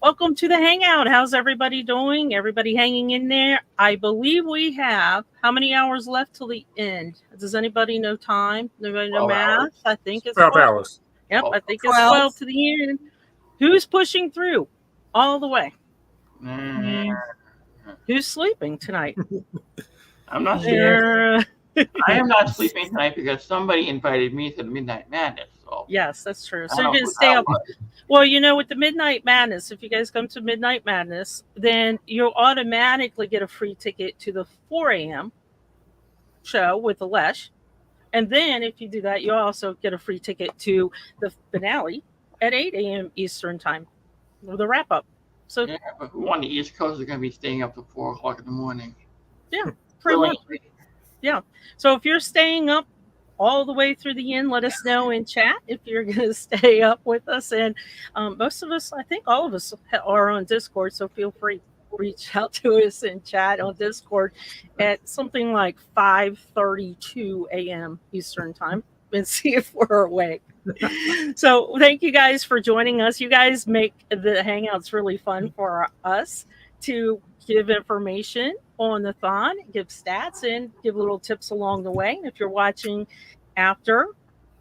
Welcome to the Hangout. How's everybody doing? Everybody hanging in there? I believe we have how many hours left till the end? Does anybody know time? Anybody know math? Hours. I think it's 12 hours. Yep, I think it's 12 to the end. Who's pushing through all the way? Who's sleeping tonight? I'm not sleeping. I am not sleeping tonight because somebody invited me to the Midnight Madness. So yes, that's true. So you're going to stay up. Well, you know, with the Midnight Madness, if you guys come to Midnight Madness, then you'll automatically get a free ticket to the 4 a.m. show with Alesh. And then if you do that, you'll also get a free ticket to the finale at 8 a.m. Eastern time, the wrap up. So yeah, but who on the East Coast is going to be staying up till 4 o'clock in the morning? Yeah, pretty much. Yeah. So if you're staying up all the way through the end, let us know in chat if you're going to stay up with us. And most of us, I think all of us are on Discord, so feel free to reach out to us in chat on Discord at something like 5:32 a.m. Eastern time and see if we're awake. So thank you guys for joining us. You guys make the Hangouts really fun for us to give information on the thon, give stats, and give little tips along the way. And if you're watching after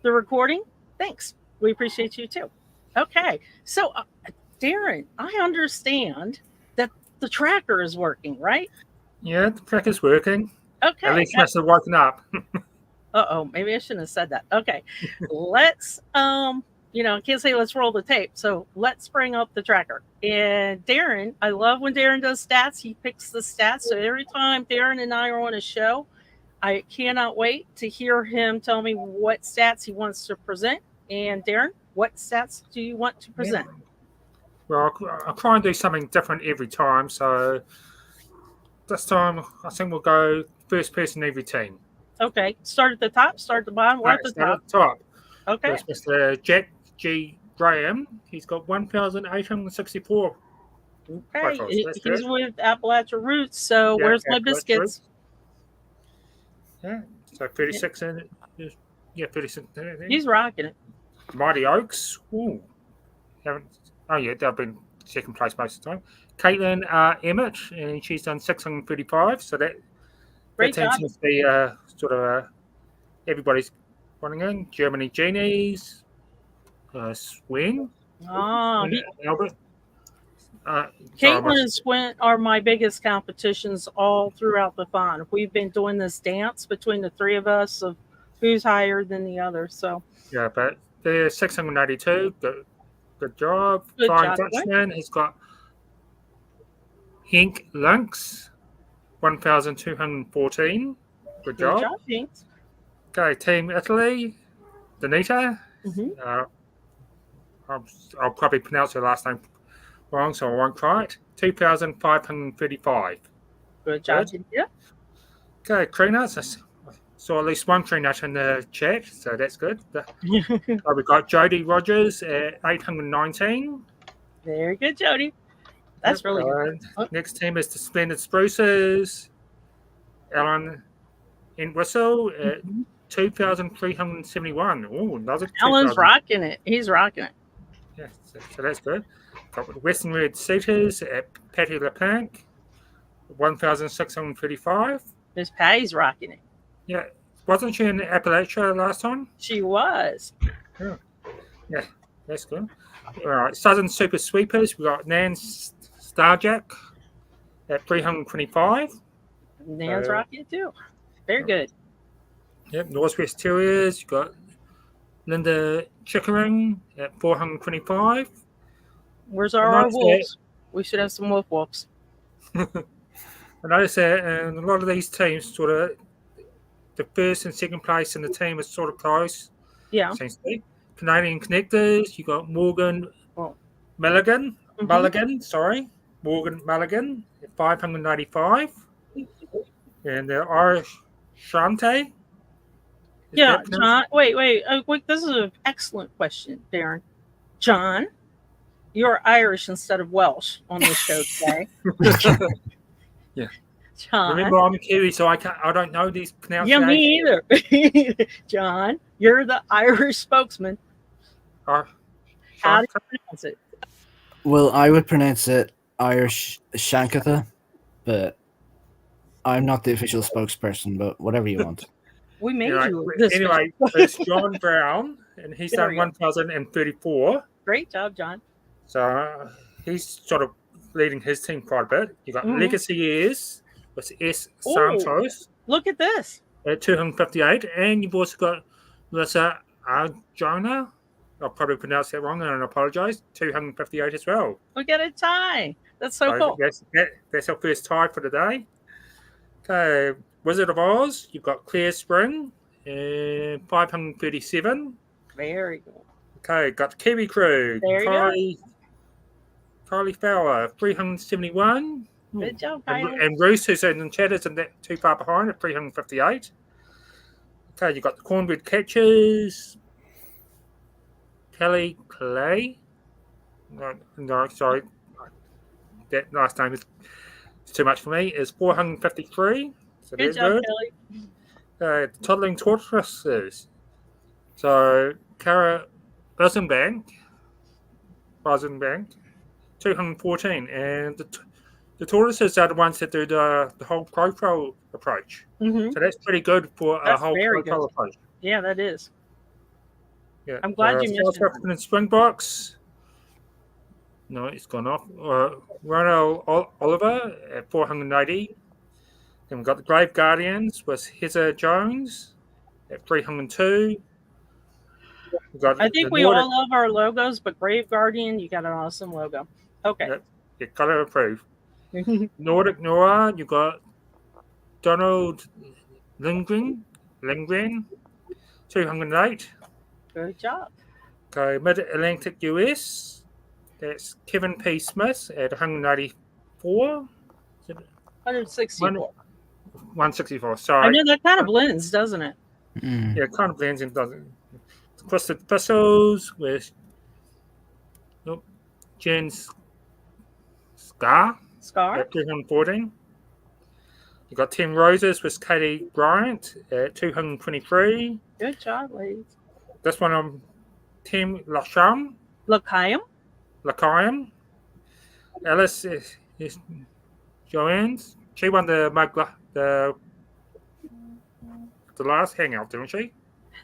the recording, thanks. We appreciate you too. Okay. So, Darren, I understand that the tracker is working, right? Yeah, the tracker's working. Okay. At least must have woken up. Uh-oh, maybe I shouldn't have said that. Okay. Let's I can't say let's roll the tape. So let's bring up the tracker. And Darren, I love when Darren does stats. He picks the stats. So every time Darren and I are on a show, I cannot wait to hear him tell me what stats he wants to present. And Darren, what stats do you want to present? Yeah. Well, I'll try and do something different every time. So this time, I think we'll go first person every team. Okay. Start at the top, start at the bottom, or at the top? At the top. Okay. There's Mr. Jack G. Graham. He's got 1,864. Okay. He's with Appalachia Roots. So where's my biscuits? Roots. Yeah. So 36 in it. Yeah, 36 in it. He's rocking it. Mighty Oaks. Ooh. They've been second place most of the time. Caitlin Emmett, and she's done 635. So that seems to be everybody's running in. Germany Genies. Swing. Albert. Caitlin and Swin are my biggest competitions all throughout the thon. We've been doing this dance between the three of us of who's higher than the other. So yeah, but they're 682. Good job. Fine Dutchman has got Henk Lynx, 1,214. Good job, Henk. Okay, Team Italy, Danita. Mm-hmm. I'll probably pronounce her last name wrong, so I won't try it. 2,535. Good job. Yeah. Okay, Treenuts. I saw at least one Treenut in the chat, so that's good. We've got Jody Rogers at 819. Very good, Jody. That's really good. Next team is the Splendid Spruces. Alan Entwistle at 2,371. Oh, another. Alan's rocking it. He's rocking it. Yeah, so that's good. Got Western Red Seaters at Patty LePlank, 1,635. Miss Patty's rocking it. Yeah. Wasn't she in Appalachia last time? She was. Yeah, that's good. All right. Southern Super Sweepers, we've got Nan Starjack at 325. Nan's rocking it too. Very good. Yep. Northwest Terriers, you've got Linda Chickering at 425. Where's our wolves? We should have some wolves. I noticed that a lot of these teams sort of the first and second place in the team is sort of close. Yeah. Seems to be. Canadian Connectors, you got Morgan Mulligan. Morgan Mulligan at 595. And the Irish Shante. Yeah, John. Wait. This is an excellent question, Darren. John, you're Irish instead of Welsh on this show today. Yeah. John. Remember, I'm a Kiwi, so I don't know these pronunciations. Yeah, me either. John, you're the Irish spokesman. How do you pronounce it? Well, I would pronounce it Irish Shankatha, but I'm not the official spokesperson, but whatever you want. We made Anyway, you this. it's John Brown, and he's done 1,034. Great job, John. So he's sort of leading his team quite a bit. You got Legacy Years with S. Santos. Look at this. At 258. And you've also got Melissa Arjona. I'll probably pronounce that wrong, and I apologize. 258 as well. We got a tie. That's so cool. That's our first tie for the day. Okay, Wizard of Oz. You've got Clear Spring, 537. Very cool. Okay, got Kiwi Crew. There you go. Kylie Fowler, 371. Good job, Kylie. And Bruce, who's in the chat, isn't that too far behind at 358. Okay, you've got the Cornbread Catchers. Kelly Clay. No, sorry. That last name is too much for me. Is 453. So good job, Kelly. Toddling Tortoises. So, Cara Rosenbank, 214. And the tortoises are the ones that do the whole profile approach. Mm-hmm. So that's pretty good for a whole profile approach. Yeah, that is. Yeah. I'm glad you mentioned it. Springboks. No, it's gone off. Ronald Oliver at 480. Then we've got the Grave Guardians with Heather Jones at 302. I think we all love our logos, but Grave Guardian, you got an awesome logo. Okay. You got to approve. Nordic Noir, you got Donald Lindgren, 208. Good job. Okay, Mid-Atlantic US, that's Kevin P. Smith at 184. 164. 164, sorry. I know that kind of blends, doesn't it? Yeah, it kind of blends in, doesn't it? Twisted Thistles with Jen Scar at 214. You got 10 Roses with Katie Bryant at 223. Good job, ladies. This one on Tim Lacham. Lakayam. Alice is Joanne. She won the last hangout, didn't she?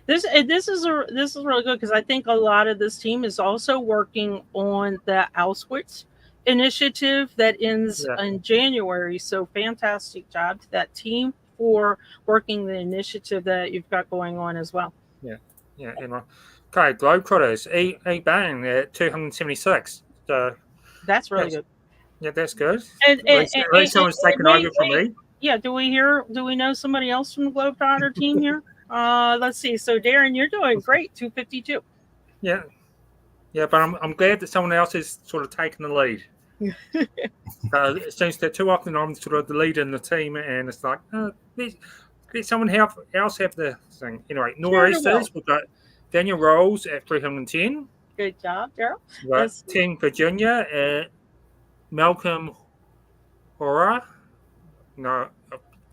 This is really good because I think a lot of this team is also working on the Auschwitz initiative that ends in January. So fantastic job to that team for working the initiative that you've got going on as well. Yeah. Okay, Globetrotters, E. Bang at 276. So that's really good. Yeah, that's good. And someone's taken over from me. Yeah, do we know somebody else from the Globetrotter team here? Let's see. So Darren, you're doing great, 252. Yeah, but I'm glad that someone else is sort of taking the lead. It seems that too often I'm sort of the lead in the team, and it's like, let someone else have the thing. Anyway, Nor'easters, we've got Daniel Rolls at 310. Good job, Daryl. We've got Team Virginia at Malcolm Hora. No,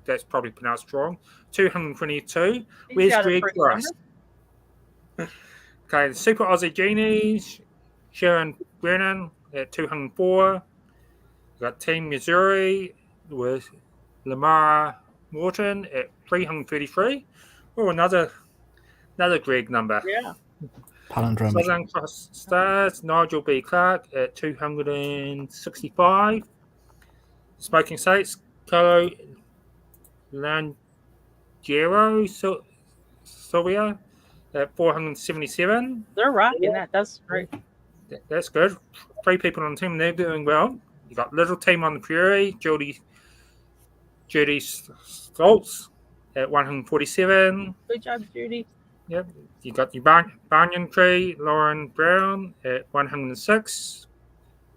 that's probably pronounced wrong. 222. Where's Greg Price? Okay, the Super Aussie Genies, Sharon Brennan at 204. We've got Team Missouri with Lamar Morton at 333. Oh, another Greg number. Yeah. Palindrome. Southern Cross Stars, Nigel B. Clark at 265. Smoking States, Carlo Langero Sylvia at 477. They're rocking that. That's great. That's good. 3 people on the team, they're doing well. You got little team on the Prairie, Judy Stoltz at 147. Good job, Judy. Yep. You got your Banyan Tree, Lauren Brown at 106.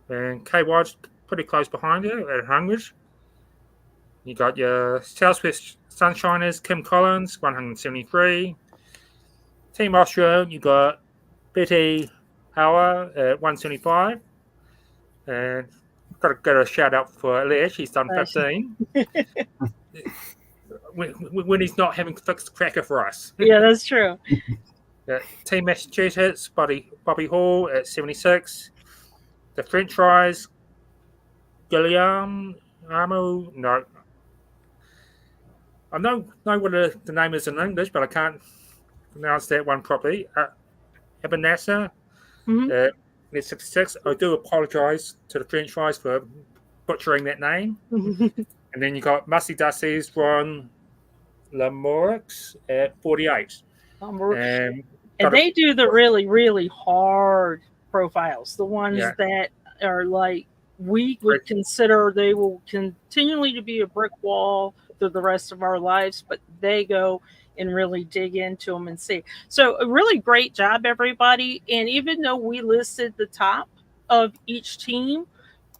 And Kay Watts pretty close behind her at 100. You got your Southwest Sunshiners, Kim Collins, 173. Team Austria, you got Betty Hauer at 175. And I've got to get a shout out for Leah, she's done 15. When he's not having fixed the cracker for us. Yeah, that's true. Team Massachusetts, Bobby Hall at 76. the French fries, Guillaume, Amo, no. I know what the name is in English, but I can't pronounce that one properly. Ebenezer, it's 66. I do apologise to the French fries for butchering that name. And then you got Musty Dusty's Ron Lamorix at 48. And they do the really, really hard profiles, the ones that are like we would consider they will continually to be a brick wall through the rest of our lives, but they go and really dig into them and see. So a really great job, everybody. And even though we listed the top of each team,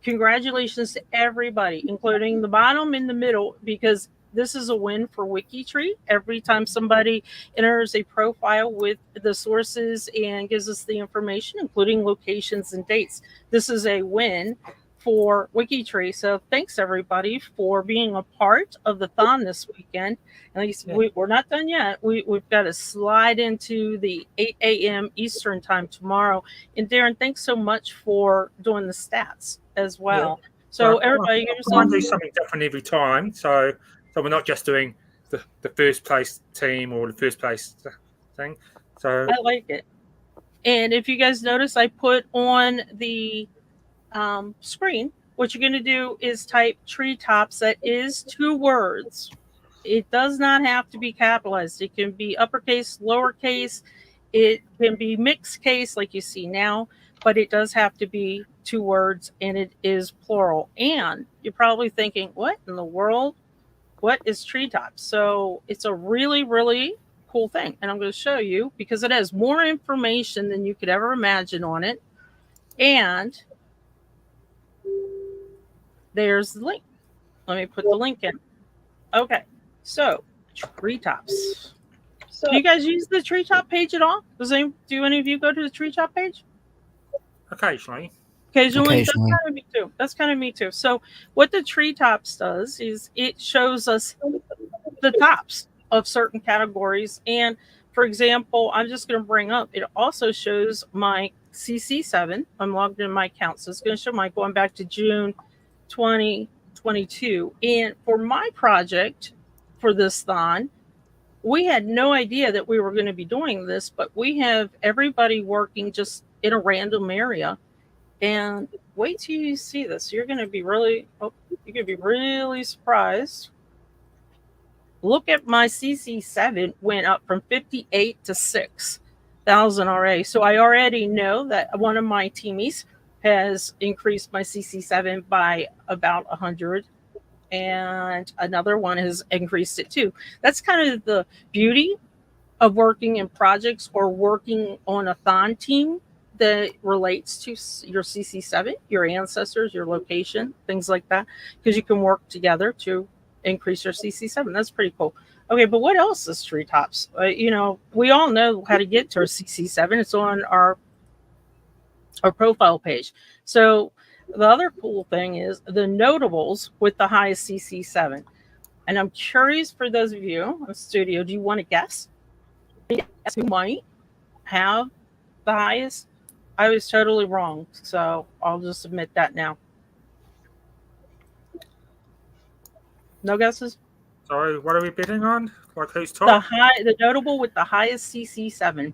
congratulations to everybody, including the bottom and the middle, because this is a win for WikiTree. Every time somebody enters a profile with the sources and gives us the information, including locations and dates, this is a win for WikiTree. So thanks everybody for being a part of the thon this weekend. At least we're not done yet. We've got to slide into the 8 a.m. Eastern time tomorrow. And Darren, thanks so much for doing the stats as well. So everybody, I do something different every time. So we're not just doing the first place team or the first place thing. So I like it. And if you guys notice, I put on the screen, what you're going to do is type treetops. That is 2 words. It does not have to be capitalized. It can be uppercase, lowercase. It can be mixed case like you see now, but it does have to be 2 words, and it is plural. And you're probably thinking, what in the world? What is treetops? So it's a really, really cool thing. And I'm going to show you because it has more information than you could ever imagine on it. And there's the link. Let me put the link in. Okay. So treetops. Do you guys use the treetop page at all? Do any of you go to the treetop page? Occasionally. Occasionally. That's kind of me too. So what the treetops does is it shows us the tops of certain categories. And for example, I'm just going to bring up, it also shows my CC7. I'm logged in my account. So it's going to show my going back to June 2022. And for my project for this thon, we had no idea that we were going to be doing this, but we have everybody working just in a random area. And wait till you see this. You're going to be really surprised. Look at my CC7 went up from 58 to 6,000 already. So I already know that one of my teamies has increased my CC7 by about 100. And another one has increased it too. That's kind of the beauty of working in projects or working on a thon team that relates to your CC7, your ancestors, your location, things like that, because you can work together to increase your CC7. That's pretty cool. Okay, but what else is treetops? We all know how to get to our CC7. It's on our profile page. So the other cool thing is the notables with the highest CC7. And I'm curious for those of you in the studio, do you want to guess who might have the highest? I was totally wrong, so I'll just admit that now. No guesses? Sorry, what are we bidding on? Like who's top? The notable with the highest CC7.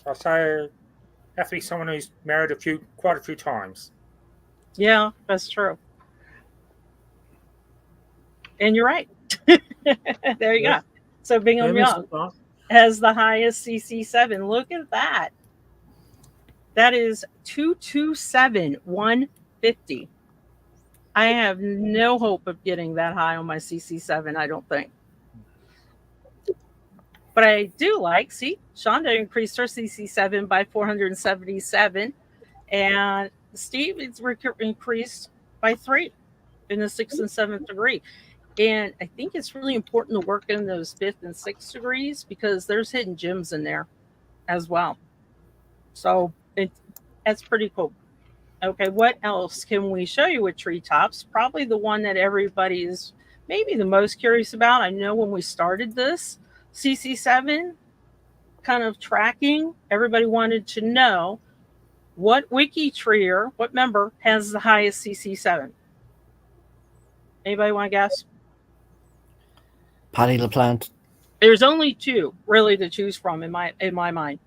I'll say have to be someone who's married quite a few times. Yeah, that's true. And you're right. There you go. So Bingham Young has the highest CC7. Look at that. That is 227,150. I have no hope of getting that high on my CC7, I don't think. But I do see, Shonda increased her CC7 by 477. And Steve is increased by 3 in the 6th and 7th degree. And I think it's really important to work in those 5th and 6th degrees because there's hidden gems in there as well. So that's pretty cool. Okay, what else can we show you with treetops? Probably the one that everybody is maybe the most curious about. I know when we started this CC7 kind of tracking, everybody wanted to know What WikiTreeer, what member has the highest CC7? Anybody want to guess? Patty LaPlante. There's only two really to choose from in my mind.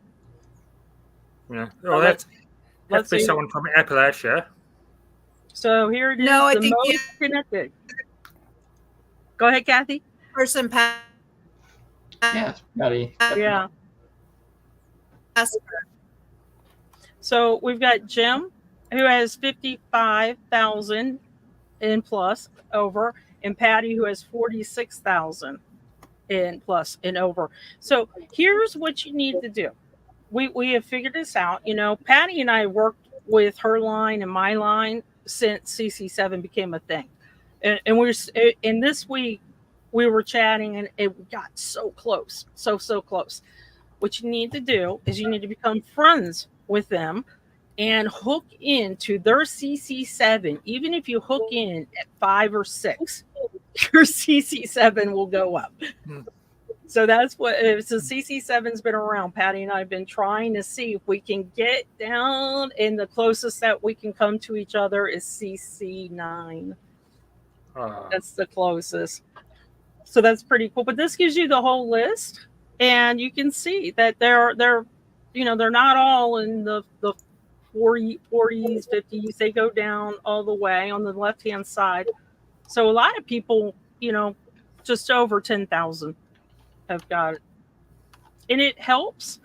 Yeah. Well, let's be see. someone from Appalachia. So here it is. No, I the think most connected. Go ahead, Kathy. Person passed. Yes, Patty. Yeah. So we've got Jim, who has 55,000 in plus over, and Patty, who has 46,000 in plus and over. So here's what you need to do. We have figured this out. You know, Patty and I worked with her line and my line since CC7 became a thing, and this week we were chatting and it got so close, so close. What you need to do is you need to become friends with them and hook into their CC7. Even if you hook in at 5 or 6, your CC7 will go up. So that's what, so CC7's been around. Patty and I have been trying to see if we can get down, and the closest that we can come to each other is CC9. That's the closest. So that's pretty cool. But this gives you the whole list, and you can see that they're not all in the 40s, 50s. They go down all the way on the left-hand side. So a lot of people, just over 10,000 have got it. And it helps.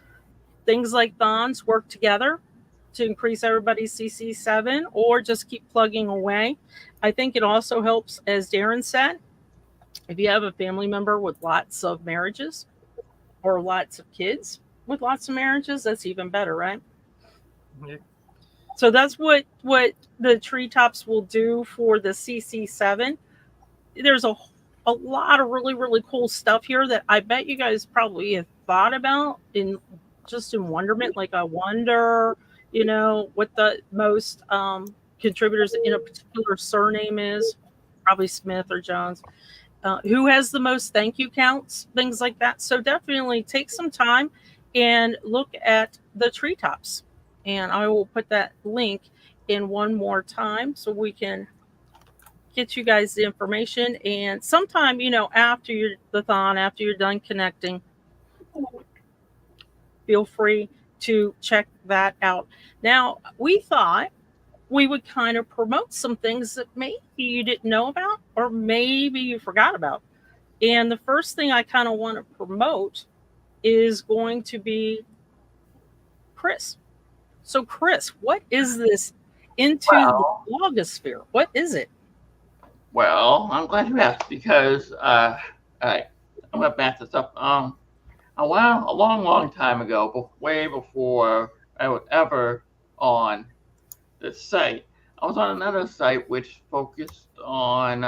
Things like thons work together to increase everybody's CC7, or just keep plugging away. I think it also helps, as Darren said, if you have a family member with lots of marriages or lots of kids with lots of marriages, that's even better, right? Yeah. So that's what the treetops will do for the CC7. There's a lot of really, really cool stuff here that I bet you guys probably have thought about in wonderment. Like, I wonder, what the most contributors in a particular surname is. Probably Smith or Jones. Who has the most thank you counts, things like that. So definitely take some time and look at the treetops. And I will put that link in one more time so we can get you guys the information. And sometime, after the thon, after you're done connecting, feel free to check that out. Now, we thought we would kind of promote some things that maybe you didn't know about, or maybe you forgot about. And the first thing I kind of want to promote is going to be Chris. So, Chris, what is this into the blogosphere? What is it? Well, I'm glad you asked, because I'm going to back this up. A long time ago, way before I was ever on this site, I was on another site which focused on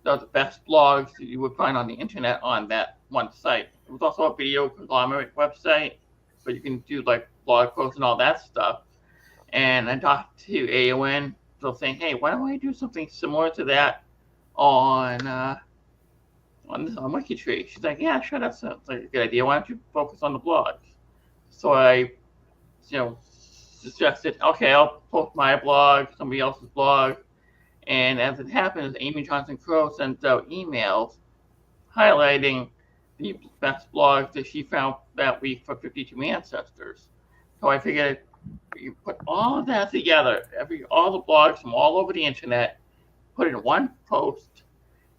the best blogs that you would find on the internet on that one site. It was also a video conglomerate website, but you can do like blog posts and all that stuff. And I talked to AON, so saying, hey, why don't I do something similar to that on WikiTree? She's like, yeah, sure, that sounds like a good idea. Why don't you focus on the blogs? So I, suggested, okay, I'll post my blog, somebody else's blog. And as it happens, Amy Johnson Crow sends out emails highlighting the best blogs that she found that week for 52 ancestors. So I figured you put all of that together, all the blogs from all over the internet, put it in one post,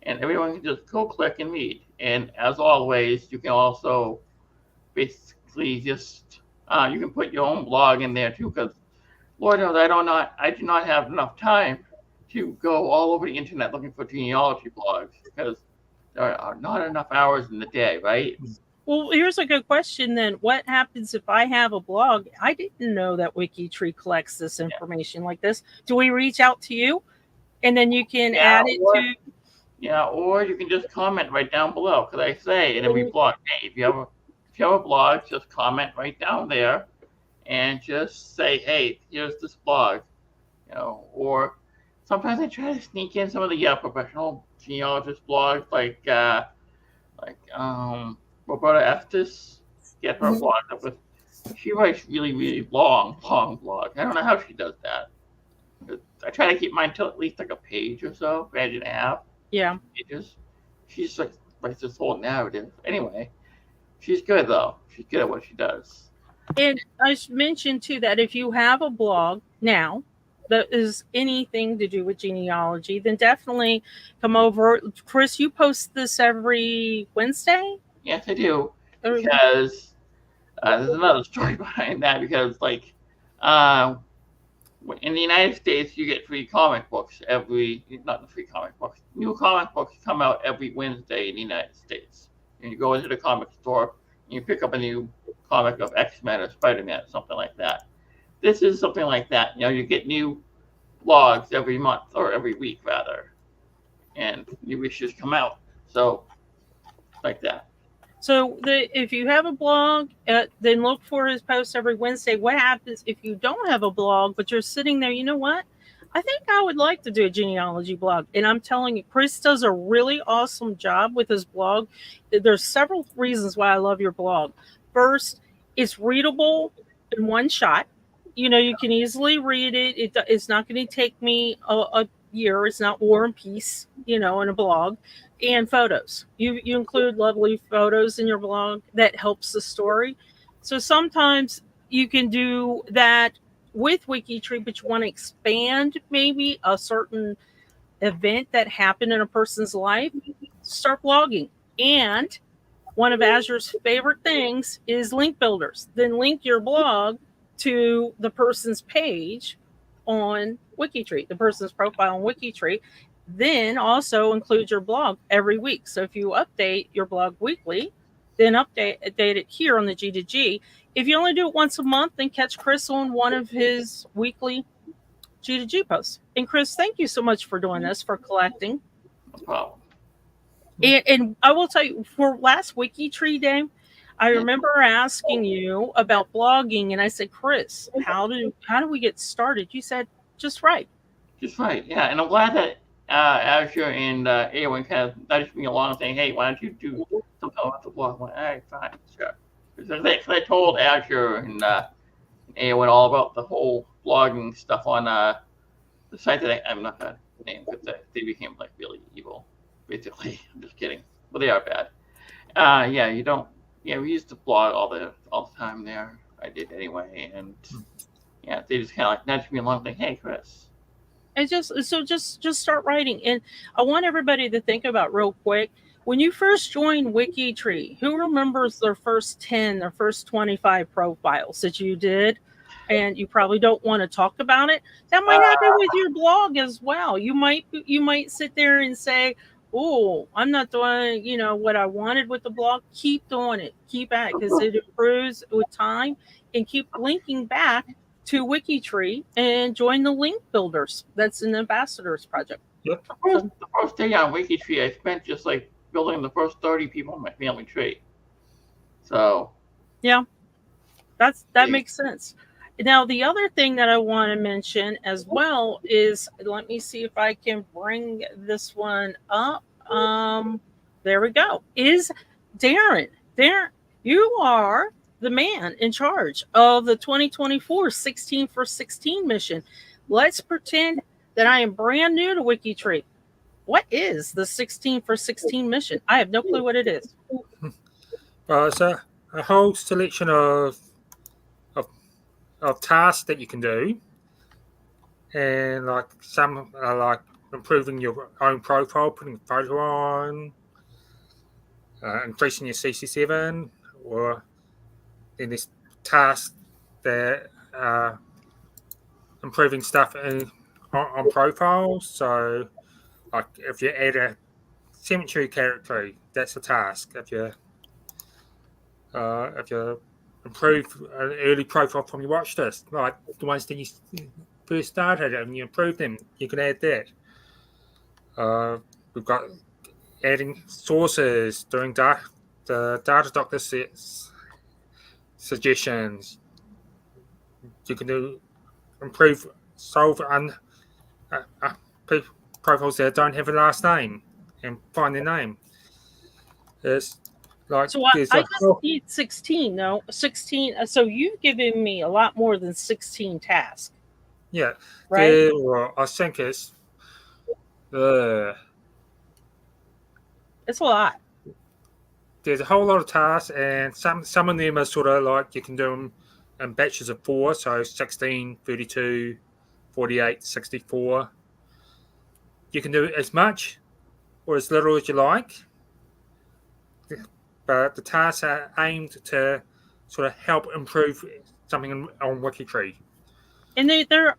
and everyone can just go click and read. And as always, you can also basically just you can put your own blog in there too, because Lord knows I do not have enough time to go all over the internet looking for genealogy blogs, because there are not enough hours in the day, right? Well, here's a good question then. What happens if I have a blog? I didn't know that WikiTree collects this information like this. Do we reach out to you and then you can add it to? Yeah, or you can just comment right down below, because I say in every blog, hey, if you have a blog, just comment right down there and just say, hey, here's this blog, or sometimes I try to sneak in some of the professional genealogist blogs, like Roberta Estes, get her blog up with she writes really, really long blogs. I don't know how she does that. I try to keep mine to at least like a page or so, page and a half. Yeah. Pages. She's like writes this whole narrative. Anyway, she's good though. She's good at what she does. And I should mention too that if you have a blog now that is anything to do with genealogy, then definitely come over. Chris, you post this every Wednesday? Yes, I do. Or- Because there's another story behind that. Because like, uh, in the United States, you get free comic books not the free comic books. New comic books come out every Wednesday in the United States. And you go into the comic store and you pick up a new comic of X-Men or Spider-Man or something like that. This is something like that. You get new blogs every month or every week rather, and new issues come out. So like that. So if you have a blog, then look for his posts every Wednesday. What happens if you don't have a blog, but you're sitting there? You know what? I think I would like to do a genealogy blog. And I'm telling you, Chris does a really awesome job with his blog. There's several reasons why I love your blog. First, it's readable in one shot. You can easily read it. It's not going to take me a year. It's not War and Peace, in a blog. And photos. You include lovely photos in your blog that helps the story. So sometimes you can do that with WikiTree, but you want to expand maybe a certain event that happened in a person's life. Start blogging. And one of Azure's favorite things is link builders. Then link your blog to the person's page on WikiTree, the person's profile on WikiTree. Then also include your blog every week. So if you update your blog weekly, then update it here on the G2G. If you only do it once a month, then catch Chris on one of his weekly G2G posts. And Chris, thank you so much for doing this, for collecting. No problem. And I will tell you, for last WikiTree Day, I remember asking you about blogging, and I said, Chris, how do we get started? You said, just write. Just right, yeah. And I'm glad that Azure and A1 kind of nudged me along saying, hey, why don't you do something about the blog? I'm like, all right, fine, sure. Because I told Azure and A1 all about the whole blogging stuff on the site that I'm not going to name because they became like really evil, basically. I'm just kidding. But they are bad. Yeah, you don't. Yeah, we used to blog all the time there. I did anyway, and yeah, they just kind of like nudged me along, like, "Hey, Chris." And just start writing. And I want everybody to think about real quick. When you first joined WikiTree, who remembers their first 10, their first 25 profiles that you did? And you probably don't want to talk about it. That might happen with your blog as well. You might sit there and say, oh, I'm not doing, what I wanted with the blog. Keep doing it. Keep at it because it improves with time, and keep linking back to WikiTree and join the link builders. That's an ambassadors project. Yep. The first day on WikiTree, I spent just like building the first 30 people in my family tree. So yeah, that makes sense. Now, the other thing that I want to mention as well is, let me see if I can bring this one up. There we go. Is Darren. Darren, you are the man in charge of the 2024 16 for 16 mission. Let's pretend that I am brand new to WikiTree. What is the 16 for 16 mission? I have no clue what it is. It's a whole selection of tasks that you can do, and like some are like improving your own profile, putting a photo on, increasing your CC7, or in this task that improving stuff on profiles. So like if you add a cemetery character, that's a task. If you improve an early profile from your watch list, like the ones that you first started and you improve them, you can add that. We've got adding sources, doing the data doctor suggestions. You can do solve profiles that don't have a last name and find their name. There's Like So there's I a just whole, need 16. No, 16. So you've given me a lot more than 16 tasks, yeah. right? I think uh, It's a lot. there's a whole lot of tasks, and some of them are sort of like you can do them in batches of 4, so 16, 32, 48, 64. You can do as much or as little as you like, but the tasks are aimed to sort of help improve something on WikiTree. And they're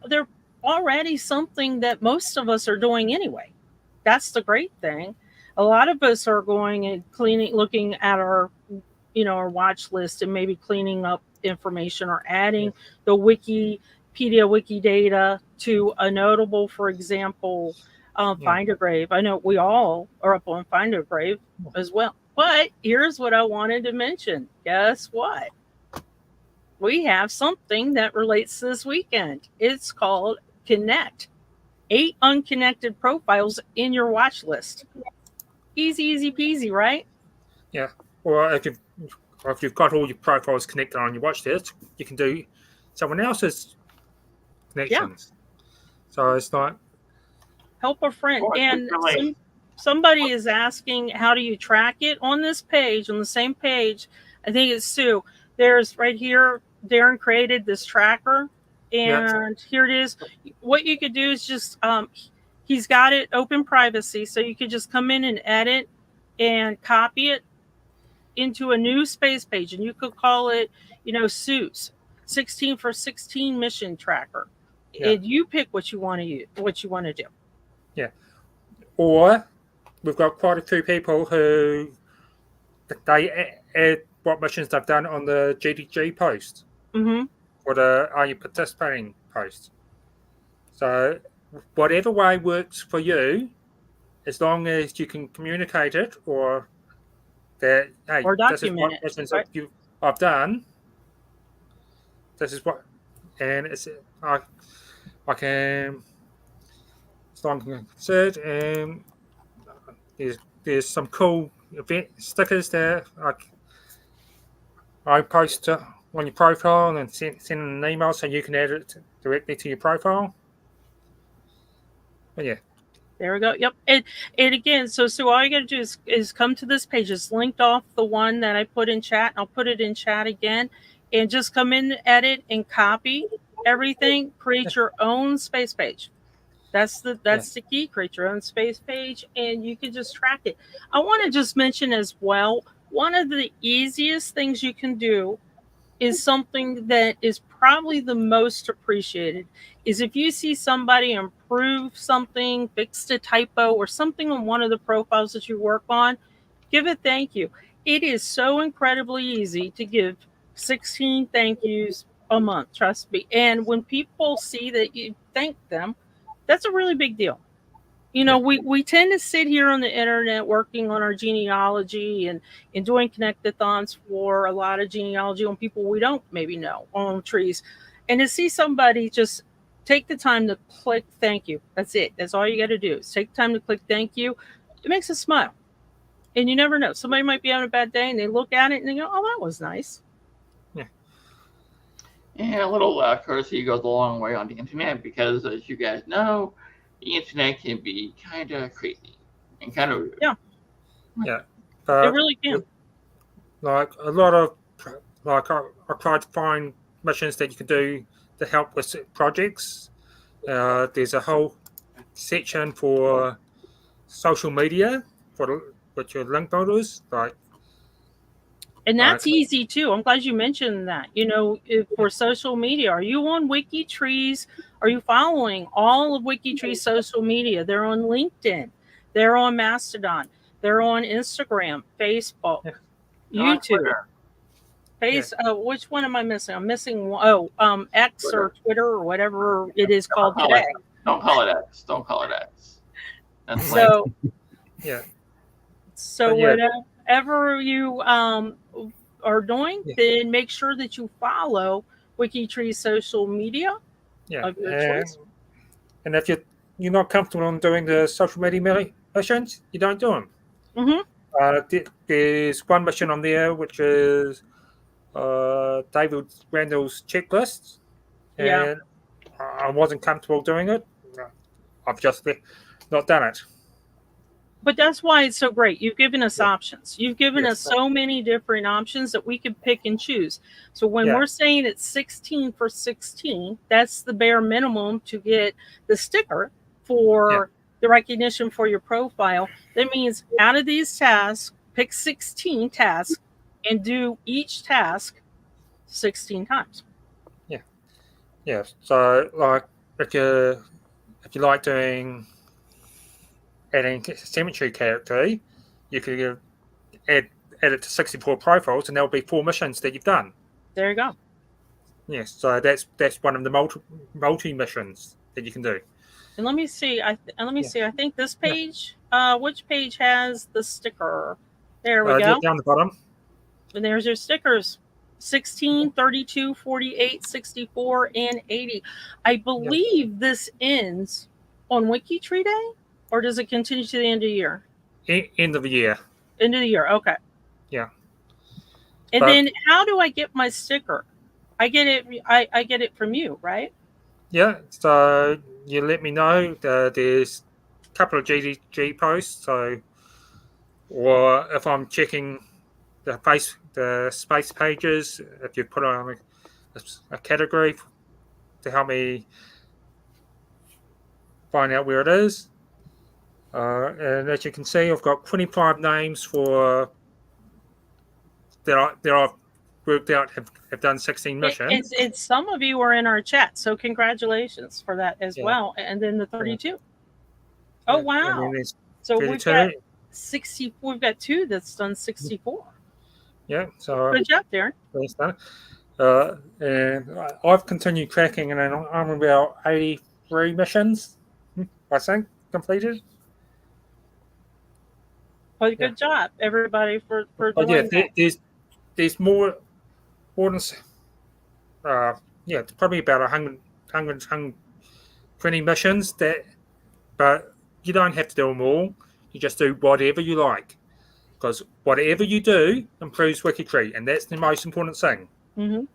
already something that most of us are doing anyway. That's the great thing. A lot of us are going and cleaning, looking at our, our watch list and maybe cleaning up information or adding the Wikipedia wiki data to a notable, for example, Find a Grave. I know we all are up on Find a Grave as well. But here's what I wanted to mention. Guess what? We have something that relates to this weekend. It's called Connect. 8 unconnected profiles in your watch list. Easy, easy peasy, right? Yeah. Or if you've got all your profiles connected on your watch list, you can do someone else's connections. So it's like, Help a friend. Or And relate. somebody is asking, how do you track it? On this page, on the same page, I think it's Sue. There's right here, Darren created this tracker, and here it is. What you could do is just, he's got it open privacy, so you could just come in and edit and copy it into a new space page, and you could call it, Suits 16 for 16 mission tracker. And you pick what you want to use, what you want to do. yeah. Or we've got quite a few people who they add what missions they've done on the GDG post or the Are You Participating post. So whatever way works for you, as long as you can communicate it or that, hey, or this is what document missions it. Right? I've done. This is what, and it's I can, as long as I can search, and there's some cool event stickers there. I post on your profile and send an email so you can add it directly to your profile. But yeah. There we go. Yep. And again, so all you got to do is come to this page. It's linked off the one that I put in chat. I'll put it in chat again, and just come in, edit, and copy everything. Create your own space page. That's the key. Create your own space page, and you can just track it. I want to just mention as well, one of the easiest things you can do is something that is probably the most appreciated is if you see somebody improve something, fixed a typo or something on one of the profiles that you work on, give a thank you. It is so incredibly easy to give 16 thank yous a month, trust me. And when people see that you thank them, that's a really big deal. We tend to sit here on the internet working on our genealogy and doing connect-a-thons for a lot of genealogy on people we don't maybe know on trees. And to see somebody just take the time to click thank you. That's it. That's all you got to do is take time to click thank you. It makes us smile. And you never know. Somebody might be having a bad day and they look at it and they go, oh, that was nice. Yeah. And a little courtesy goes a long way on the internet because, as you guys know, the internet can be kind of crazy and kind of rude. Yeah. Yeah. It really can. Like a lot of, like I tried to find missions that you can do to help with projects. There's a whole section for social media with your link builders, and that's easy too. I'm glad you mentioned that. For social media, are you on WikiTree's? Are you following all of WikiTree's social media? They're on LinkedIn. They're on Mastodon. They're on Instagram, Facebook, YouTube. Which one am I missing? I'm missing X Twitter. Or Twitter or whatever it is called today. Don't call it X. Don't call it X. That's so yeah. So whatever you are doing, then make sure that you follow WikiTree's social media of your choice. And if you're not comfortable in doing the social media missions, you don't do them. There's one mission on there which is David Randall's checklist, Yeah. and I wasn't comfortable doing it. I've just not done it. But that's why it's so great. You've given us options. You've given Yes. us so many different options that we can pick and choose. So when Yeah. we're saying it's 16 for 16, that's the bare minimum to get the sticker for the recognition for your profile. That means out of these tasks, pick 16 tasks and do each task 16 times. Yeah. So like if you like doing adding cemetery character, you could add it to 64 profiles, and there'll be 4 missions that you've done. There you go. Yes, so that's one of the multi missions that you can do. And let me see. I think this page, which page has the sticker? There we go. Down the bottom. And there's your stickers. 16, 32, 48, 64, and 80. I believe this ends on WikiTree Day, or does it continue to the end of the year? End of the year. End of the year, okay. Yeah. And then how do I get my sticker? I get it from you, right? Yeah, so you let me know. There's a couple of GDG posts, so or if I'm checking the space pages, if you put on a category to help me find out where it is. And as you can see, I've got 25 names for that I've worked out have done 16 missions. It's some of you are in our chat, so congratulations for that as well. And then the 32. Oh wow! So 32. we've got 60. We've got 2 that's done 64. Yeah, so good job, Darren. And I've continued cracking, and I'm about 83 missions, I think, completed. Well, good job, everybody, for doing that. There's more than it's probably about 120 missions but you don't have to do them all. You just do whatever you like, because whatever you do improves WikiTree, and that's the most important thing. Mm-hmm.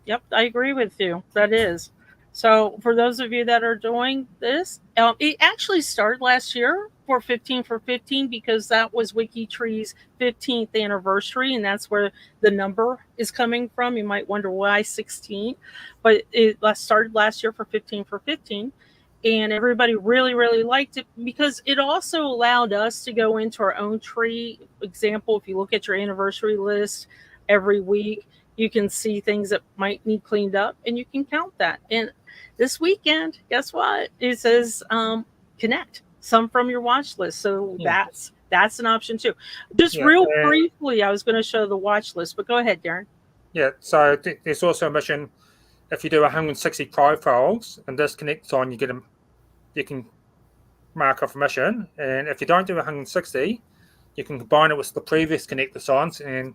Yep, I agree with you. That is. So for those of you that are doing this, it actually started last year for 15 for 15 because that was WikiTree's 15th anniversary, and that's where the number is coming from. You might wonder why 16, but it started last year for 15 for 15. And everybody really, really liked it because it also allowed us to go into our own tree. Example, if you look at your anniversary list every week, you can see things that might need cleaned up, and you can count that. And this weekend, guess what? It says connect some from your watch list. So that's an option too. Just real briefly, I was going to show the watch list, but go ahead, Darren. Yeah, so there's also a mission. If you do 160 profiles and this Connect-a-Thon, you can mark off a mission. And if you don't do 160, you can combine it with the previous Connect-a-Thons and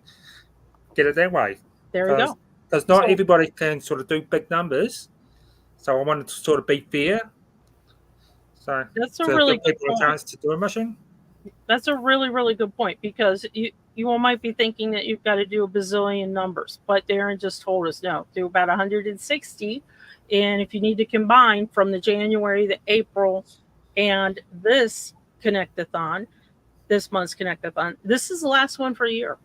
get it that way. There you go. Because not everybody can sort of do big numbers. So I wanted to sort of be fair. So that's a really good people a chance to do a mission. That's a really, really good point, because you all might be thinking that you've got to do a bazillion numbers, but Darren just told us no, do about 160. And if you need to combine from the January, the April, and this Connect-a-Thon, this month's Connect-a-Thon, this is the last one for a year.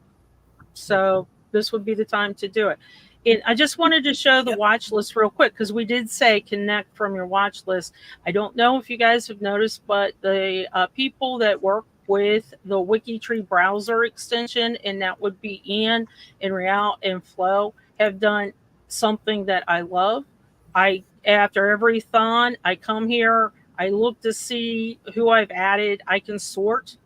So this would be the time to do it. And I just wanted to show the watch list real quick, because we did say connect from your watch list. I don't know if you guys have noticed, but the people that work with the WikiTree browser extension, and that would be Ian and Real and Flo, have done something that I love. After every thon, I come here, I look to see who I've added. I can sort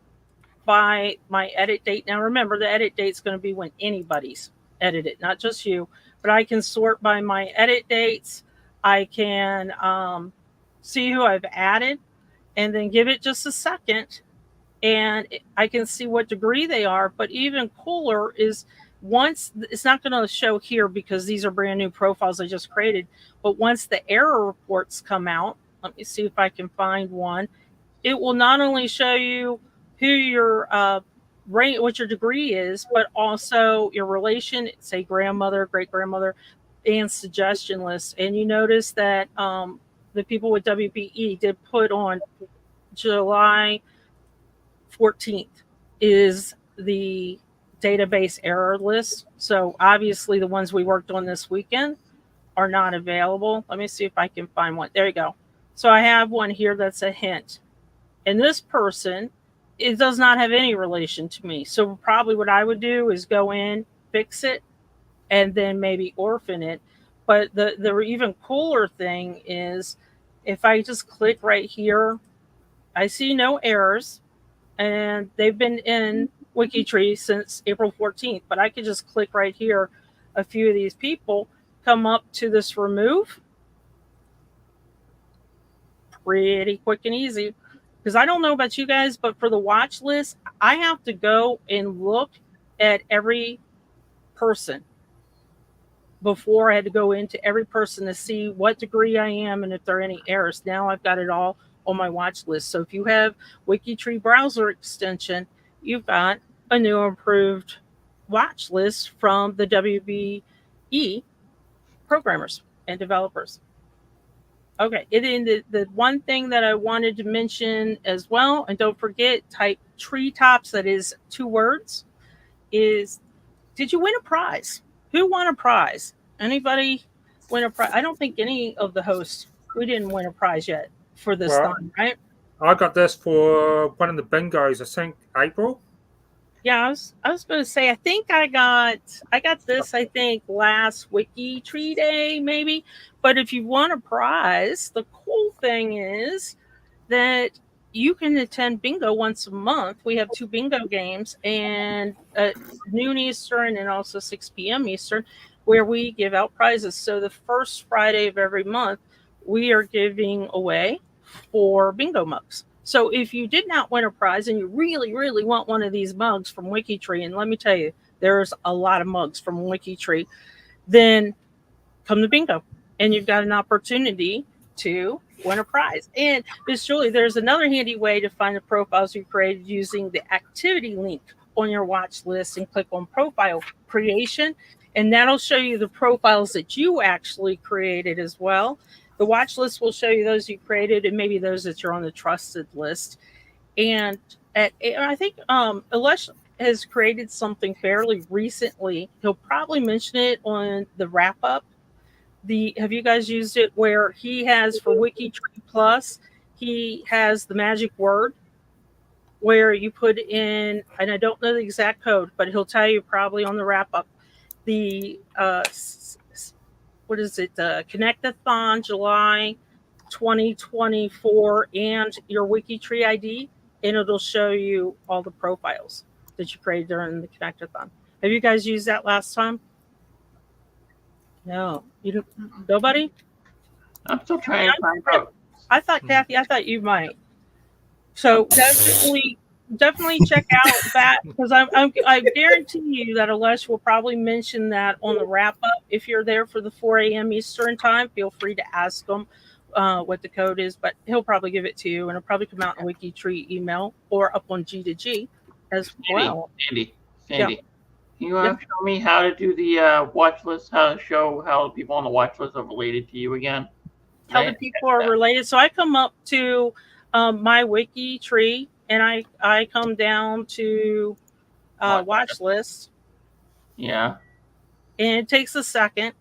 by my edit date. Now remember, the edit date is going to be when anybody's edited, not just you, but I can sort by my edit dates. I can see who I've added and then give it just a second, and I can see what degree they are. But even cooler is, once it's not going to show here because these are brand new profiles I just created, but once the error reports come out, let me see if I can find one. It will not only show you who your rank, what your degree is, but also your relation, say grandmother, great grandmother, and suggestion list. And you notice that the people with WBE did put on July 14th is the database error list. So obviously the ones we worked on this weekend are not available. Let me see if I can find one. There you go. So I have one here that's a hint. And this person, it does not have any relation to me. So probably what I would do is go in, fix it, and then maybe orphan it. But the even cooler thing is if I just click right here, I see no errors, and they've been in WikiTree since April 14th. But I could just click right here, a few of these people, come up to this remove, pretty quick and easy. Because I don't know about you guys, but for the watch list, I have to go and look at every person before I had to go into every person to see what degree I am and if there are any errors. Now I've got it all on my watch list. So if you have WikiTree browser extension, you've got a new improved watch list from the WBE programmers and developers. Okay, the one thing that I wanted to mention as well, and don't forget, type treetops, that is 2 words, is did you win a prize? Who won a prize? Anybody win a prize? I don't think any of the hosts, we didn't win a prize yet for this time, right? I got this for one of the bingos, I think April. Yeah, I was going to say, I think I got this, I think last WikiTree Day maybe. But if you won a prize, the cool thing is that you can attend bingo once a month. We have 2 bingo games, and at noon Eastern and also 6 p.m. Eastern, where we give out prizes. So the first Friday of every month, we are giving away 4 bingo mugs. So if you did not win a prize and you really, really want one of these mugs from WikiTree, and let me tell you, there's a lot of mugs from WikiTree, then come to bingo, and you've got an opportunity to win a prize. And Ms. Julie, there's another handy way to find the profiles you created using the activity link on your watch list, and click on profile creation, and that'll show you the profiles that you actually created as well. The watch list will show you those you created and maybe those that you're on the trusted list. And I think Alesh has created something fairly recently. He'll probably mention it on the wrap up. Have you guys used it where he has for WikiTree Plus, he has the magic word where you put in, and I don't know the exact code, but he'll tell you probably on the wrap up, the what is it, Connect-a-Thon July 2024 and your WikiTree ID, and it'll show you all the profiles that you created during the Connect-a-Thon. Have you guys used that last time? No, you don't. Nobody. I'm still trying to find out. I thought, Kathy, I thought you might. So definitely check out that, because I guarantee you that Alesh will probably mention that on the wrap up. If you're there for the 4 a.m. Eastern time, feel free to ask him what the code is, but he'll probably give it to you, and it'll probably come out in WikiTree email or up on G2G as well. Sandy, Yeah. can you show me how to do the watch list? How to show how the people on the watch list are related to you again? How the people are related. So I come up to my WikiTree, and I come down to watch list. Yeah. And it takes a second.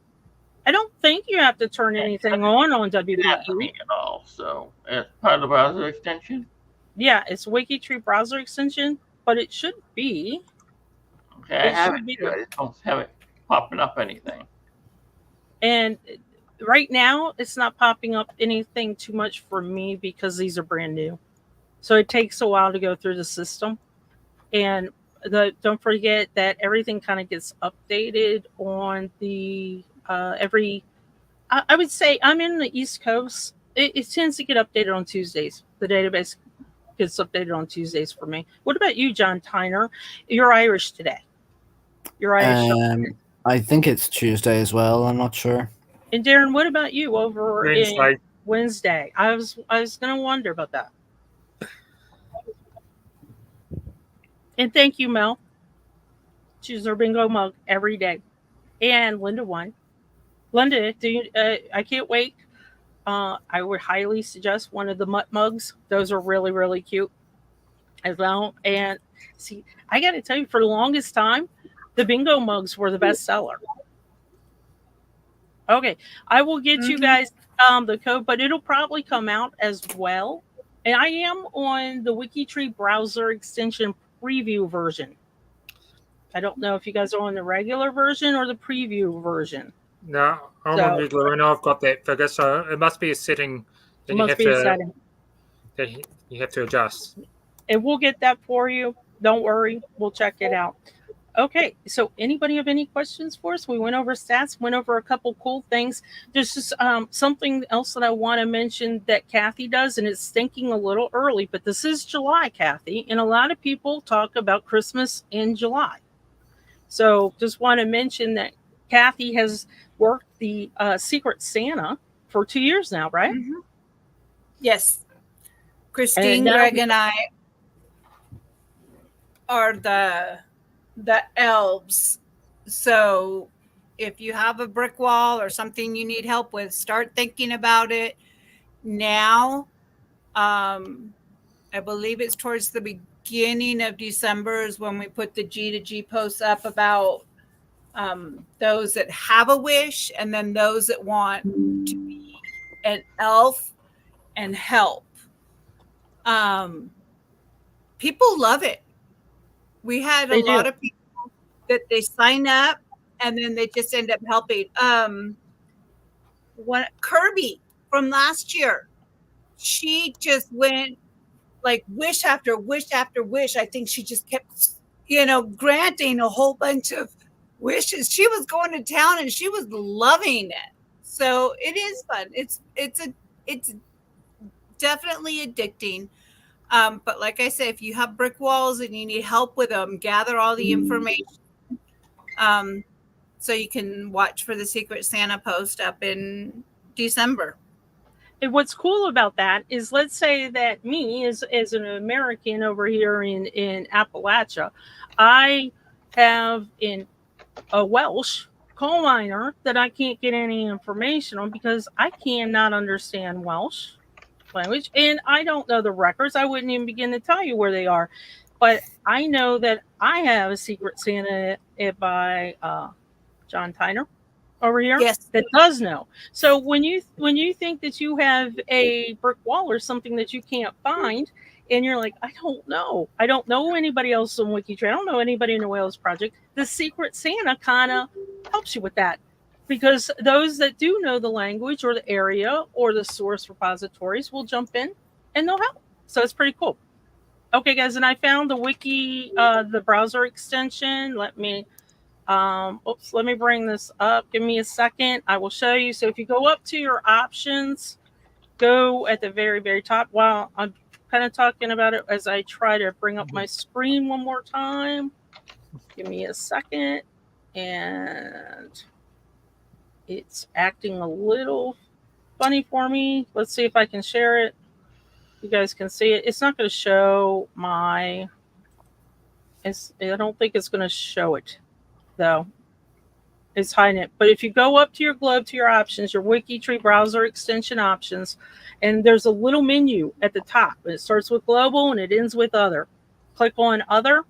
I don't think you have to turn anything on WikiTree at all. So it's part of the browser extension. Yeah, it's WikiTree browser extension, but it should be. Okay, I have it. I just don't have it popping up anything. And right now, it's not popping up anything too much for me because these are brand new. So it takes a while to go through the system. And don't forget that everything kind of gets updated on the every. I would say I'm in the East Coast. It tends to get updated on Tuesdays. The database gets updated on Tuesdays for me. What about you, John Tyner? You're Irish today. You're Irish. I think it's Tuesday as well. I'm not sure. And Darren, what about you over Wednesday. in Wednesday? I was going to wonder about that. And thank you, Mel. Choose her bingo mug every day. And Linda won. Linda, I can't wait. I would highly suggest one of the mutt mugs. Those are really, really cute as well. And see, I got to tell you, for the longest time, the bingo mugs were the best seller. Okay, I will get you guys the code, but it'll probably come out as well. And I am on the WikiTree browser extension preview version. I don't know if you guys are on the regular version or the preview version. No, I'm on regular and I've got that figure, so it must be a setting that you have to adjust. And we'll get that for you. Don't worry, we'll check it out. Okay, so anybody have any questions for us? We went over stats, went over a couple cool things. There's just something else that I want to mention that Kathy does, and it's thinking a little early, but this is July, Kathy, and a lot of people talk about Christmas in July. So just want to mention that Kathy has worked the Secret Santa for 2 years now, right? Mm-hmm. Yes. Christine, Greg, and I are the elves. So if you have a brick wall or something you need help with, start thinking about it now. I believe it's towards the beginning of December is when we put the G2G posts up about those that have a wish and then those that want to be an elf and help. People love it. We had a lot of people that they sign up and then they just end up helping. Kirby from last year, she just went like wish after wish after wish. I think she just kept, granting a whole bunch of wishes. She was going to town and she was loving it. So it is fun. It's definitely addicting. But like I said, if you have brick walls and you need help with them, gather all the information so you can watch for the Secret Santa post up in December. And what's cool about that is, let's say that me, as an American over here in Appalachia, I have a Welsh coal miner that I can't get any information on because I cannot understand Welsh language and I don't know the records. I wouldn't even begin to tell you where they are, but I know that I have a Secret Santa by John Tyner over here that does know. So when you think that you have a brick wall or something that you can't find and you're like, I don't know anybody else on WikiTree, I don't know anybody in the Wales Project, the Secret Santa kind of helps you with that. Because those that do know the language or the area or the source repositories will jump in and they'll help. So it's pretty cool. Okay, guys, and I found the wiki, the browser extension. Let me bring this up. Give me a second. I will show you. So if you go up to your options, go at the very, very top. While I'm kind of talking about it as I try to bring up my screen one more time. Give me a second. And it's acting a little funny for me. Let's see if I can share it. You guys can see it. It's not going to show I don't think it's going to show it, though. It's hiding it. But if you go up to your globe, to your options, your WikiTree browser extension options, and there's a little menu at the top. It starts with global and it ends with other. Click on other.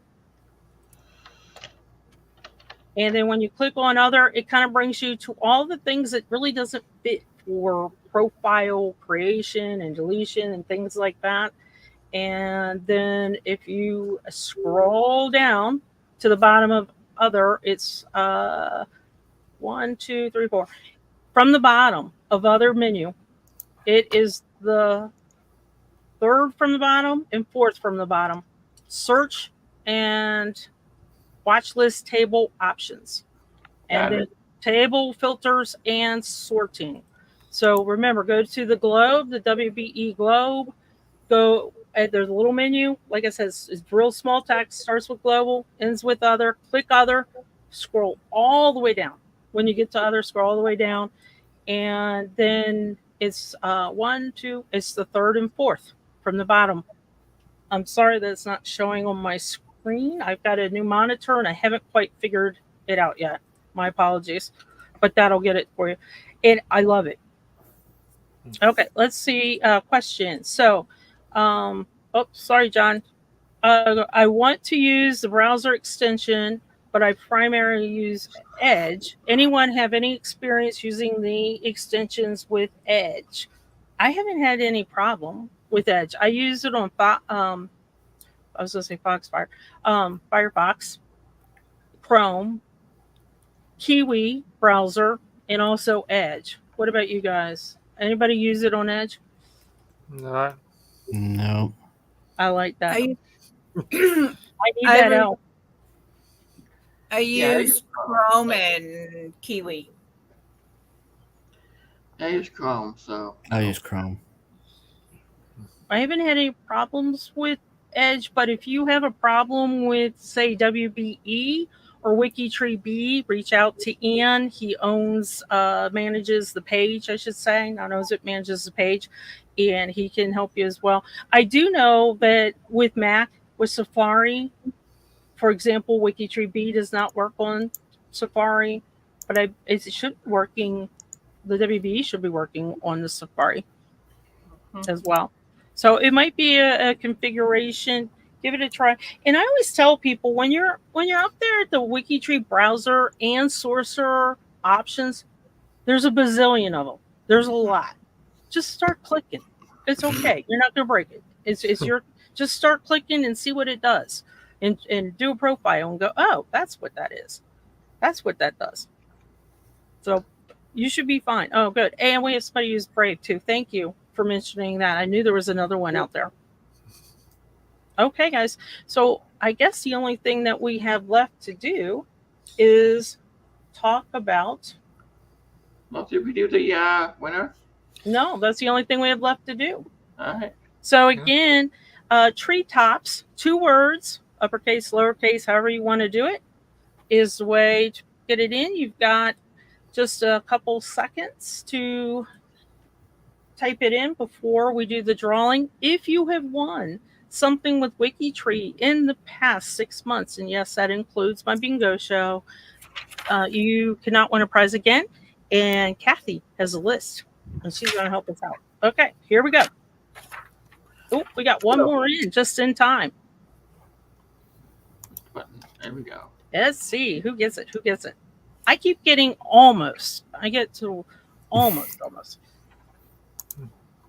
And then when you click on other, it kind of brings you to all the things that really doesn't fit for profile creation and deletion and things like that. And then if you scroll down to the bottom of other, it's 1, 2, 3, 4. From the bottom of other menu, it is the third from the bottom and fourth from the bottom. Search and watch list table options, and then table filters and sorting. So remember, go to the globe, the WBE globe, go, there's a little menu. Like I said, it's real small text, starts with global, ends with other, click other, scroll all the way down. When you get to other, scroll all the way down. And then it's 1, 2, it's the third and fourth from the bottom. I'm sorry that it's not showing on my screen screen. I've got a new monitor and I haven't quite figured it out yet. My apologies, but that'll get it for you. And I love it. Okay, let's see. Question. So, sorry, John. I want to use the browser extension, but I primarily use Edge. Anyone have any experience using the extensions with Edge? I haven't had any problem with Edge. I use it on I was going to say Foxfire, Firefox, Chrome, Kiwi browser, and also Edge. What about you guys? Anybody use it on Edge? No. No. I like that. I I need that help. I use Chrome and Kiwi. I use Chrome, so. I use Chrome. I haven't had any problems with Edge, but if you have a problem with, say, WBE or WikiTree B, reach out to Ian. He manages the page, I should say. Not owns it, manages the page, and he can help you as well. I do know that with Mac, with Safari, for example, WikiTree B does not work on Safari, but it should be working. The WBE should be working on the Safari as well. So it might be a configuration. Give it a try. And I always tell people when you're up there at the WikiTree browser and Sorcerer options, there's a bazillion of them. There's a lot. Just start clicking. It's okay. You're not gonna break it. It's your just start clicking and see what it does, and do a profile and go, oh, that's what that is. That's what that does. So you should be fine. Oh, good. And we have somebody who's Brave too. Thank you for mentioning that. I knew there was another one out there. Okay, guys. So I guess the only thing that we have left to do is talk about. Well, did we do the winner? No, that's the only thing we have left to do. All right. So again, treetops, 2 words, uppercase, lowercase, however you want to do it, is the way to get it in. You've got just a couple seconds to type it in before we do the drawing. If you have won something with WikiTree in the past 6 months, and yes, that includes my bingo show, you cannot win a prize again. And Kathy has a list, and she's going to help us out. Okay, here we go. Oh, we got one more in just in time. There we go. Let's see who gets it. Who gets it? I keep getting almost. I get to almost.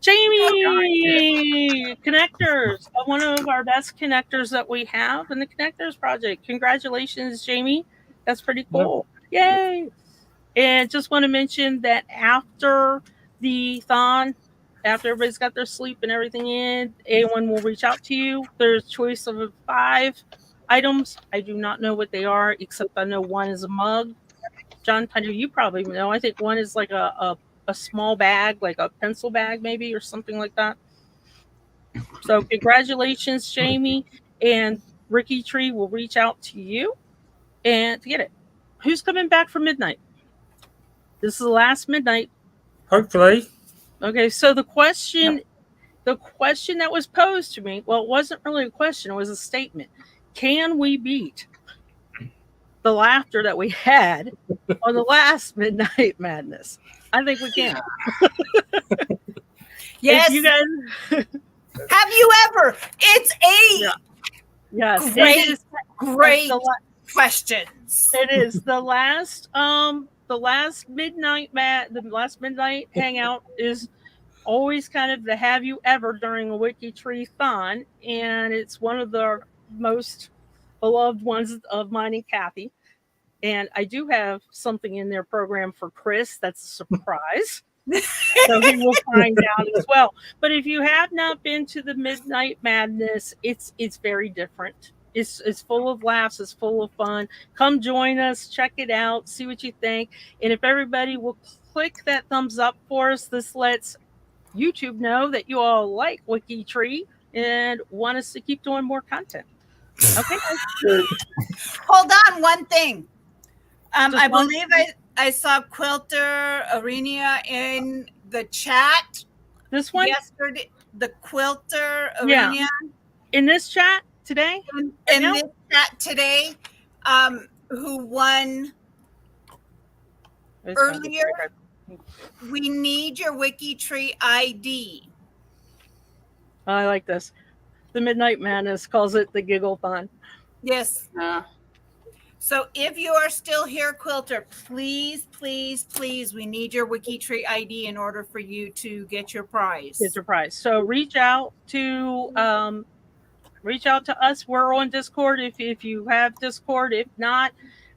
Jamie, connectors, one of our best connectors that we have in the Connectors Project. Congratulations, Jamie. That's pretty cool. Yay. And just want to mention that after the thon, after everybody's got their sleep and everything in, anyone will reach out to you. There's a choice of 5 items. I do not know what they are, except I know one is a mug. John, you probably know. I think one is like a small bag, like a pencil bag maybe, or something like that. So congratulations, Jamie. And WikiTree will reach out to you and to get it. Who's coming back for midnight? This is the last midnight. Hopefully. Okay, so the question that was posed to me, well, it wasn't really a question, it was a statement. Can we beat the laughter that we had on the last Midnight Madness? I think we can. Yes. If you guys have you ever? It's a yes, great questions. It is the last midnight hangout is always kind of the have you ever during a WikiTree-thon, and it's one of the most beloved ones of mine and Kathy. And I do have something in their program for Chris that's a surprise. So he will find out as well. But if you have not been to the Midnight Madness, it's very different. It's full of laughs. It's full of fun. Come join us. Check it out. See what you think. And if everybody will click that thumbs up for us, this lets YouTube know that you all like WikiTree and want us to keep doing more content. Okay. Hold on, one thing. I believe I saw Quilter Arena in the chat. This one? Yesterday, the Quilter Arena. In this chat? today? In now? this chat today, who won earlier, we need your WikiTree ID. I like this. The Midnight Madness calls it the Giggle-thon. Yes. So if you are still here, Quilter, please, please, please, we need your WikiTree ID in order for you to get your prize. Get your prize. So reach out to us. We're on Discord if you have Discord. If not,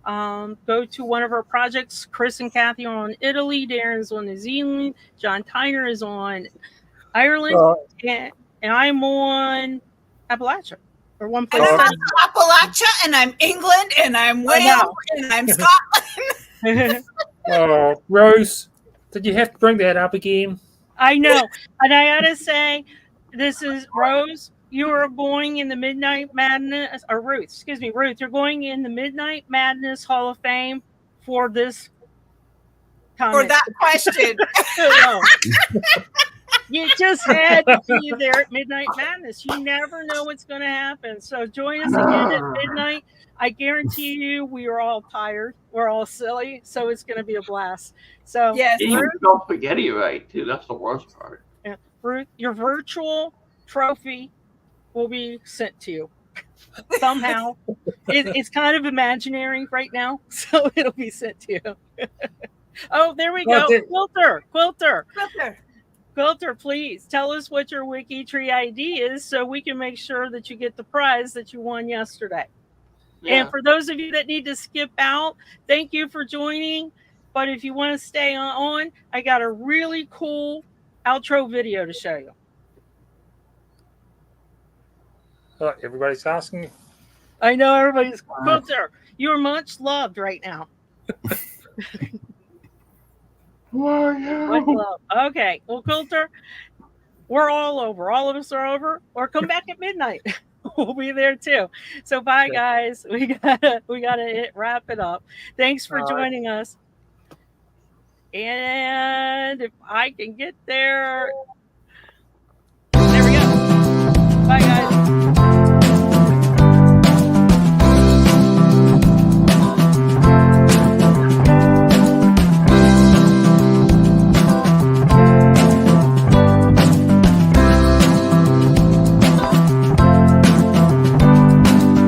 go to one of our projects. Chris and Kathy are on Italy. Darren's on New Zealand. John Tyner is on Ireland, and I'm on Appalachia. Or one place. And I'm also Appalachia, and I'm England, and I'm Wales, and I'm Scotland. Rose, did you have to bring that up again? I know. And I gotta say, this is Rose. You are going in the Midnight Madness, or Ruth, excuse me, Ruth, you're going in the Midnight Madness Hall of Fame for this comment. For that question. You just had to be there at Midnight Madness. You never know what's going to happen. So join us again at midnight. I guarantee you we are all tired. We're all silly. So it's going to be a blast. So yes, you spell spaghetti right, too. That's the worst part. Yeah. Ruth, your virtual trophy will be sent to you somehow. It's kind of imaginary right now. So it'll be sent to you. Oh, there we go. Quilter. Quilter, please tell us what your WikiTree ID is so we can make sure that you get the prize that you won yesterday. Yeah. And for those of you that need to skip out, thank you for joining. But if you want to stay on, I got a really cool outro video to show you. Oh, everybody's asking. I know everybody's. Quilter, you're much loved right now. Okay. Well, Quilter, we're all over. All of us are over. Or come back at midnight. We'll be there too. So bye, guys. We gotta wrap it up. Thanks for joining us. And if I can get there,